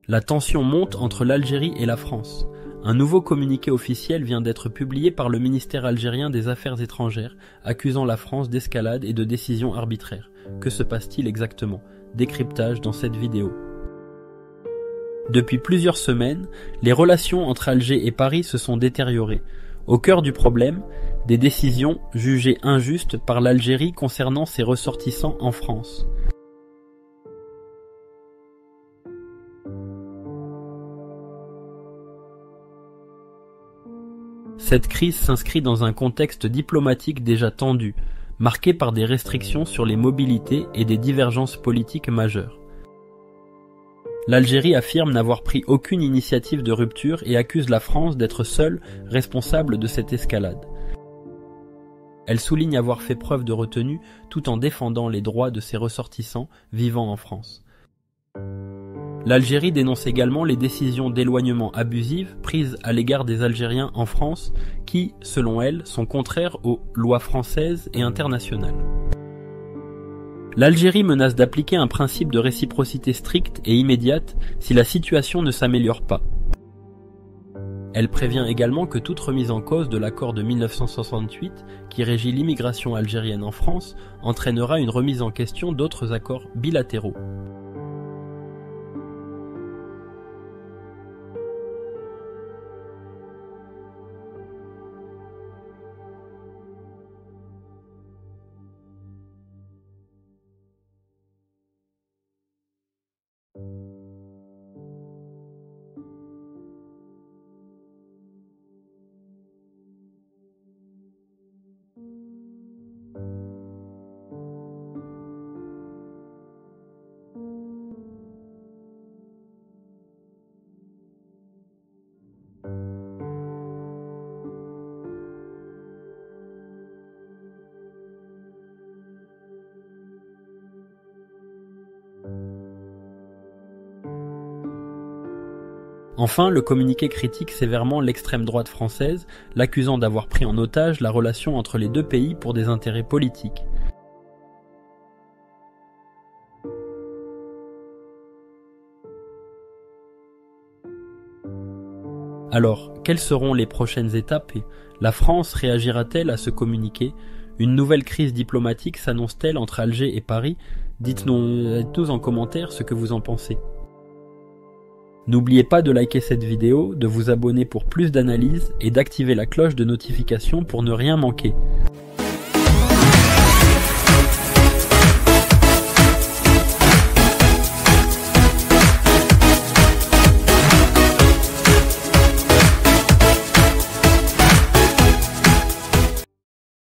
La tension monte entre l'Algérie et la France. Un nouveau communiqué officiel vient d'être publié par le ministère algérien des Affaires étrangères, accusant la France d'escalade et de décisions arbitraires. Que se passe-t-il exactement? Décryptage dans cette vidéo. Depuis plusieurs semaines, les relations entre Alger et Paris se sont détériorées. Au cœur du problème, des décisions jugées injustes par l'Algérie concernant ses ressortissants en France. Cette crise s'inscrit dans un contexte diplomatique déjà tendu, marqué par des restrictions sur les mobilités et des divergences politiques majeures. L'Algérie affirme n'avoir pris aucune initiative de rupture et accuse la France d'être seule responsable de cette escalade. Elle souligne avoir fait preuve de retenue tout en défendant les droits de ses ressortissants vivant en France. L'Algérie dénonce également les décisions d'éloignement abusives prises à l'égard des Algériens en France qui, selon elle, sont contraires aux lois françaises et internationales. L'Algérie menace d'appliquer un principe de réciprocité stricte et immédiate si la situation ne s'améliore pas. Elle prévient également que toute remise en cause de l'accord de 1968, qui régit l'immigration algérienne en France, entraînera une remise en question d'autres accords bilatéraux. Enfin, le communiqué critique sévèrement l'extrême droite française, l'accusant d'avoir pris en otage la relation entre les deux pays pour des intérêts politiques. Alors, quelles seront les prochaines étapes et la France réagira-t-elle à ce communiqué? Une nouvelle crise diplomatique s'annonce-t-elle entre Alger et Paris? Dites-nous en commentaire ce que vous en pensez. N'oubliez pas de liker cette vidéo, de vous abonner pour plus d'analyses et d'activer la cloche de notification pour ne rien manquer.